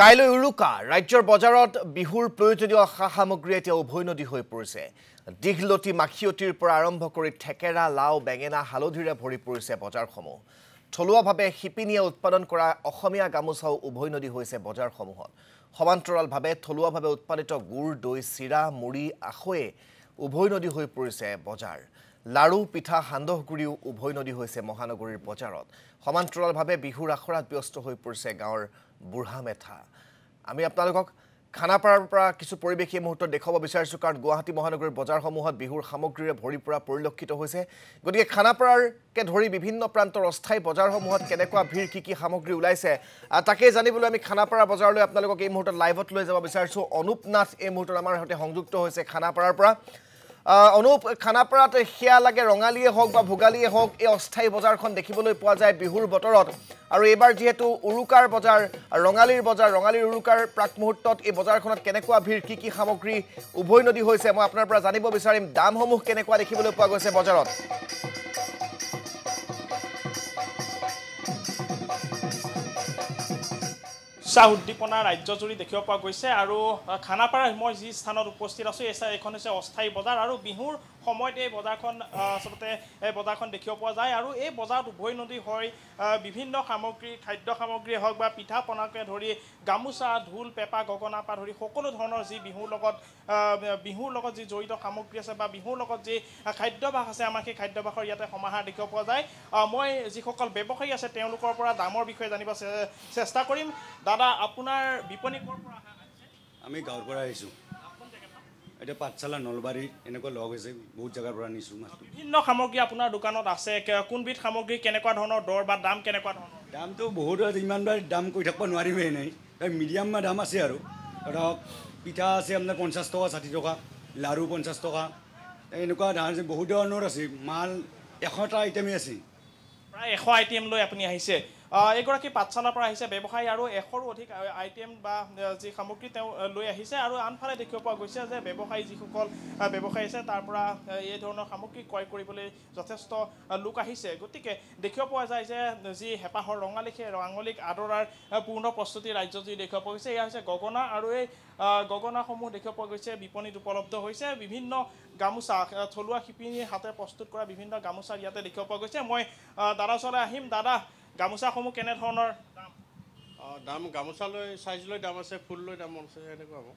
কাইলৈ উৰুকা ৰাজ্যৰ বজাৰত বিহুৰ প্ৰয়োজনীয় সামগ্ৰী এতিয়া উভৈনদী হৈ পৰিছে। দীঘলতি মাখিয়তিৰ পৰা আৰম্ভ কৰি ঠেকেৰা, লাও, বেঙেনা, হালধিৰে ভৰি পৰিছে বজাৰসমূহ। থলুৱাভাৱে শিপিনীয়ে উৎপাদন কৰা অসমীয়া গামোচাও উভৈনদী হৈছে বজাৰসমূহত। সমান্তৰালভাৱে থলুৱাভাৱে উৎপাদিত গুড়, দৈ, চিৰা, মুড়ি, আখৈয়ে উভৈনদী হৈ পৰিছে বজাৰ। লাড়ু, পিঠা, সান্দহগুড়িও উভৈনদী হৈছে মহানগৰীৰ বজাৰত। সমান্তৰালভাৱে বিহুৰ আখৰাত ব্যস্ত হৈ পৰিছে গাঁৱৰ বুঢ়া মেথা। আমি আপোনালোকক খানাপাৰাৰ পৰা কিছু পৰিৱেশ এই মুহূৰ্তত দেখুৱাব বিচাৰিছোঁ, কাৰণ গুৱাহাটী মহানগৰীৰ বজাৰসমূহত বিহুৰ সামগ্ৰীৰে ভৰি পৰা পৰিলক্ষিত হৈছে। গতিকে খানাপাৰাৰকে ধৰি বিভিন্ন প্ৰান্তৰ অস্থায়ী বজাৰসমূহত কেনেকুৱা ভিৰ, কি সামগ্ৰী ওলাইছে তাকেই জানিবলৈ আমি খানাপাৰা বজাৰলৈ আপোনালোকক এই মুহূৰ্তত লাইভত লৈ যাব বিচাৰিছোঁ। অনুপ নাথ এই মুহূৰ্তত আমাৰ সৈতে সংযুক্ত হৈছে খানাপাৰাৰ পৰা। অনুপ, খানাপাৰাত সেয়া লাগে ৰঙালীয়ে হওক বা ভোগালীয়ে হওক, এই অস্থায়ী বজাৰখন দেখিবলৈ পোৱা যায় বিহুৰ বতৰত। আৰু এইবাৰ যিহেতু উৰুকাৰ বজাৰ, ৰঙালীৰ উৰুকাৰ প্ৰাক মুহূৰ্তত এই বজাৰখনত কেনেকুৱা ভিৰ, কি সামগ্ৰী উভৈনদী হৈছে মই আপোনাৰ পৰা জানিব বিচাৰিম। দামসমূহ কেনেকুৱা দেখিবলৈ পোৱা গৈছে বজাৰত? চাহ উদ্দীপনা ৰাজ্যজুৰি দেখিব পোৱা গৈছে। আৰু খানাপাৰাৰ মই যি স্থানত উপস্থিত আছোঁ, এইখন হৈছে অস্থায়ী বজাৰ। আৰু বিহুৰ সময়ত এই বজাৰখন আচলতে দেখিব পোৱা যায়। আৰু এই বজাৰত উভৈনদী হৈ বিভিন্ন সামগ্ৰী, খাদ্য সামগ্ৰীয়ে হওক বা পিঠা পনাকে ধৰি গামোচা, ঢোল, পেঁপা, গগনাৰ পৰা ধৰি সকলো ধৰণৰ যি বিহুৰ লগত যি জড়িত সামগ্ৰী আছে বা বিহুৰ লগত যি খাদ্যভাস আছে, আমাৰ সেই খাদ্যভাসৰ ইয়াতে সমাহাৰ দেখিব পোৱা যায়। মই যিসকল ব্যৱসায়ী আছে তেওঁলোকৰ পৰা দামৰ বিষয়ে জানিব চেষ্টা কৰিম। দাদা, আপোনাৰ বিপণী ক'ৰ পৰা অহা? আমি গাঁৱৰ পৰা আহিছোঁ। এতিয়া পাঠশালা, নলবাৰী এনেকুৱা লগ হৈছে, বহুত জেগাৰ পৰা আনিছোঁ মাছটো। বিভিন্ন সামগ্ৰী আপোনাৰ দোকানত আছে, কোনবিধ সামগ্ৰী কেনেকুৱা ধৰণৰ দৰ বা দাম কেনেকুৱা ধৰণৰ? দামটো বহুত, ইমানবাৰ দাম কৈ থাকিব নোৱাৰিমেই এনেই, মিডিয়াম দাম আছে। আৰু ধৰক পিঠা আছে আপোনাৰ 50 টকা, 60 টকা, লাড়ু 50 টকা, এনেকুৱা ধৰণৰ বহুত ধৰণৰ আছে। মাল 100টা আইটেমেই আছে। প্ৰায় 100 আইটেম লৈ আপুনি আহিছে। এগৰাকী পাঠশালাৰ পৰা আহিছে ব্যৱসায়ী, আৰু 100ৰো অধিক আইটেম বা যি সামগ্ৰী তেওঁ লৈ আহিছে। আৰু আনফালে দেখিব পোৱা গৈছে যে ব্যৱসায়ী যিসকল ব্যৱসায়ী আছে তাৰ পৰা এই ধৰণৰ সামগ্ৰী ক্ৰয় কৰিবলৈ যথেষ্ট লোক আহিছে। গতিকে দেখিব পোৱা যায় যে যি হেঁপাহৰ ৰঙালী, সেই ৰঙালীক আদৰাৰ পূৰ্ণ প্ৰস্তুতি ৰাজ্যজুৰি দেখিব পোৱা গৈছে। এয়া হৈছে গগনা, আৰু এই গগনাসমূহ দেখিব পোৱা গৈছে বিপণীত উপলব্ধ হৈছে। বিভিন্ন গামোচা, থলুৱা শিপিনীৰ হাতে প্ৰস্তুত কৰা বিভিন্ন গামোচা ইয়াতে দেখিব পোৱা গৈছে। মই দাদা ওচৰলৈ আহিম। দাদা, গামোচাসমূহ কেনেধৰণৰ দাম? দাম গামোচালৈ চাইজ লৈ দাম আছে, ফুল লৈ দাম আছে, এনেকুৱা হ'ব।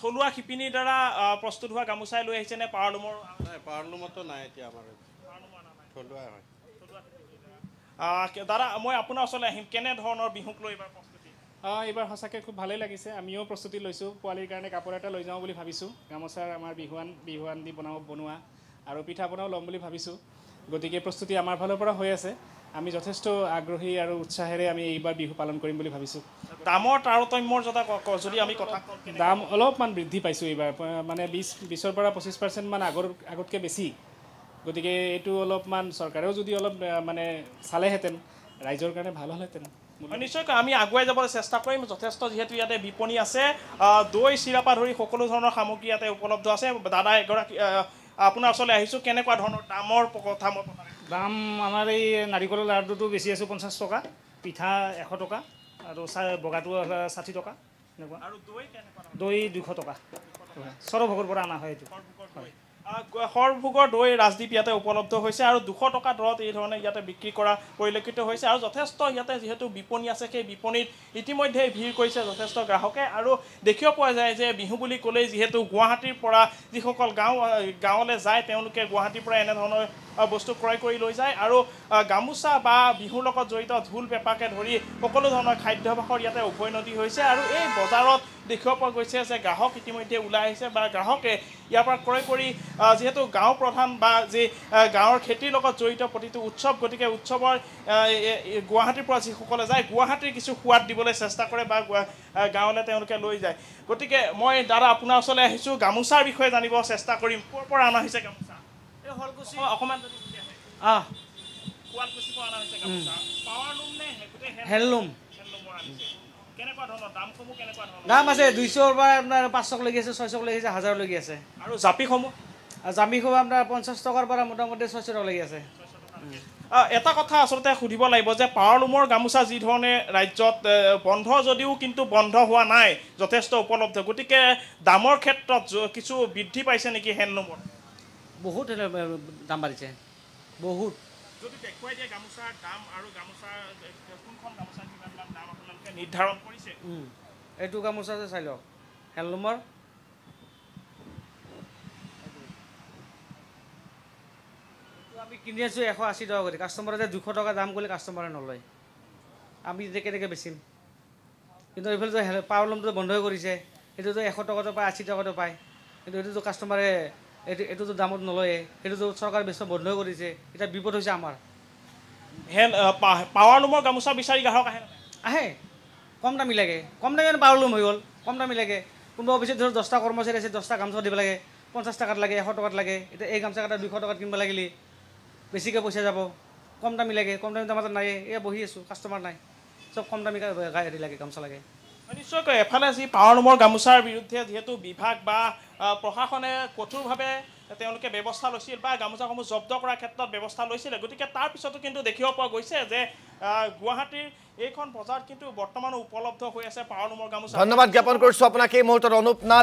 থলুৱা শিপিনীৰ দ্বাৰা প্ৰস্তুত হোৱা গামোচাই লৈ আহিছে নে পাৱাৰলুমৰ? নাই, পাৱাৰলুমতো নাই এতিয়া আমাৰ থলুৱাই হয়। দাদা, মই আপোনাৰ ওচৰলৈ আহিম। কেনেধৰণৰ বিহুক লৈ এইবাৰ প্ৰস্তুতি? এইবাৰ সঁচাকৈ খুব ভালেই লাগিছে। আমিও প্ৰস্তুতি লৈছোঁ। পোৱালীৰ কাৰণে কাপোৰ এটা লৈ যাওঁ বুলি ভাবিছোঁ। গামোচাৰ আমাৰ বিহুৱান দি বনোৱা আৰু পিঠা পনাও ল'ম বুলি ভাবিছোঁ। গতিকে প্ৰস্তুতি আমাৰ ফালৰ পৰা হৈ আছে। আমি যথেষ্ট আগ্ৰহী আৰু উৎসাহেৰে আমি এইবাৰ বিহু পালন কৰিম বুলি ভাবিছোঁ। দামৰ তাৰতম্যৰ যদি আমি কথা কওঁ, দাম অলপমান বৃদ্ধি পাইছোঁ এইবাৰ, মানে 20-ৰ পৰা 25% মান আগতকৈ বেছি। গতিকে এইটো অলপমান চৰকাৰেও যদি অলপ মানে চালেহেঁতেন, ৰাইজৰ কাৰণে ভাল হ'লহেঁতেন। নিশ্চয়কৈ আমি আগুৱাই যাবলৈ চেষ্টা কৰিম। যথেষ্ট যিহেতু ইয়াতে বিপণী আছে, দৈ চিৰাৰ পৰা ধৰি সকলো ধৰণৰ সামগ্ৰী ইয়াতে উপলব্ধ আছে। দাদা এগৰাকী আপোনাৰ ওচৰলৈ আহিছোঁ। কেনেকুৱা ধৰণৰ দামৰ কথা? দাম আমাৰ এই নাৰিকলৰ লাড়ুটো বেছি আছোঁ 50 টকা, পিঠা 100 টকা, আৰু বগাটো 60 টকা এনেকুৱা। আৰু দৈ কেনেকুৱা? দৈ 200 টকা। সৰভোগৰ পৰা অনা হয় এইটো। সৰভোগৰ দৈ ৰাজদ্বীপ ইয়াতে উপলব্ধ হৈছে, আৰু 200 টকা দৰত এই ধৰণে ইয়াতে বিক্ৰী কৰা পৰিলক্ষিত হৈছে। আৰু যথেষ্ট ইয়াতে যিহেতু বিপণী আছে, সেই বিপণীত ইতিমধ্যে ভিৰ কৰিছে যথেষ্ট গ্ৰাহকে। আৰু দেখিব পোৱা যায় যে বিহু বুলি ক'লেই যিহেতু গুৱাহাটীৰ পৰা যিসকল গাঁৱলৈ যায়, তেওঁলোকে গুৱাহাটীৰ পৰা এনেধৰণৰ বস্তু ক্ৰয় কৰি লৈ যায়। আৰু গামোচা বা বিহুৰ লগত জড়িত ঢোল, পেঁপাকে ধৰি সকলো ধৰণৰ খাদ্যভাসৰ ইয়াতে উভৈনদী হৈছে। আৰু এই বজাৰত দেখিব পোৱা গৈছে যে গ্ৰাহক ইতিমধ্যে ওলাই আহিছে, বা গ্ৰাহকে ইয়াৰ পৰা ক্ৰয় কৰি, যিহেতু গাঁও প্ৰধান বা যি গাঁৱৰ খেতিৰ লগত জড়িত প্ৰতিটো উৎসৱ, গতিকে উৎসৱৰ গুৱাহাটীৰ পৰা যিসকলে যায়, গুৱাহাটীৰ কিছু সোৱাদ দিবলৈ চেষ্টা কৰে বা গাঁৱলৈ তেওঁলোকে লৈ যায়। গতিকে মই দাদা আপোনাৰ ওচৰলৈ আহিছোঁ। গামোচাৰ বিষয়ে জানিব চেষ্টা কৰিম। ক'ৰ পৰা অনা হৈছে গামোচা? এই শুৱালকুছি অকণমান যদি শুৱালকুছিৰ পৰা অনা হৈছে গামোচা। পাৱাৰলুম নে হেণ্ডলুম? কেনেকুৱা ধৰণৰ দামসমূহ? কেনেকুৱা ধৰণৰ দাম আছে? 200ৰ পৰা আপোনাৰ 500 লৈকে আছে, 600 লৈকে আছে, 1000 লৈকে আছে। আৰু জাপিসমূহ? জাপিসমূহ আপোনাৰ 50 টকাৰ পৰা মোটামুটি 600 টকা লৈকে আছে। এটা কথা আচলতে সুধিব লাগিব যে পাৱাৰলুমৰ গামোচা যি ধৰণে ৰাজ্যত বন্ধ যদিও কিন্তু বন্ধ হোৱা নাই যথেষ্ট উপলব্ধ গতিকে দামৰ ক্ষেত্ৰত কিছু বৃদ্ধি পাইছে নেকি হেণ্ডলুমৰ বহুত দাম বাঢ়িছে বহুত যদি দেখুৱাই দিয়ে গামোচাৰ দাম আৰু গামোচাৰ কোনখন গামোচাৰ কিমান দাম আপোনালোকে নিৰ্ধাৰণ কৰিছে এইটো গামোচা যে চাই লওক হেণ্ডলুমৰ আমি কিনি আছোঁ 180 টকা কৰি কাষ্টমাৰে যে 200 টকা দাম কৰিলে কাষ্টমাৰে নলয় আমি যে কেনেকৈ বেচিম কিন্তু এইফালে যে পাৱাৰলুমটো বন্ধই কৰিছে সেইটোতো 100 টকাটো পায় 80 টকাটো পায় কিন্তু এইটোতো কাষ্টমাৰে এইটোতো দামত নলয়ে সেইটোতো চৰকাৰে বেছি বন্ধই কৰিছে এতিয়া বিপদ হৈছে আমাৰ পাৱাৰলুমৰ গামোচা বিচাৰি গ্ৰাহক আহে কম দামী লাগে কম দামী পাৱাৰলুম হৈ গ'ল কম দামী লাগে কোনোবা অফিচত ধৰক 10টা কৰ্মচাৰী আছে 10টা গামোচা দিব লাগে 50 টকাত লাগে 100 টকাত লাগে এতিয়া এই গামোচা কাটা 200 টকাত কিনিব লাগিলে বেছিকৈ পইচা যাব কম দামী লাগে কম দামী দামত নাই এয়া বহি আছোঁ কাষ্টমাৰ নাই চব কম দামী হেৰি লাগে গামোচা লাগে নিশ্চয়কৈ এফালে যি পাৱাৰলুমৰ গামোচাৰ বিৰুদ্ধে যিহেতু বিভাগ বা প্ৰশাসনে কঠোৰভাৱে তেওঁলোকে ব্যৱস্থা লৈছিল বা গামোচাসমূহ জব্দ কৰাৰ ক্ষেত্ৰত ব্যৱস্থা লৈছিলে গতিকে তাৰ পিছতো কিন্তু দেখিব পোৱা গৈছে যে গুৱাহাটীৰ এইখন বজাৰত কিন্তু বৰ্তমানো উপলব্ধ হৈ আছে পাৱাৰলুমৰ গামোচা ধন্যবাদ জ্ঞাপন কৰিছোঁ আপোনাক এই মুহূৰ্তত অনুপ নাথ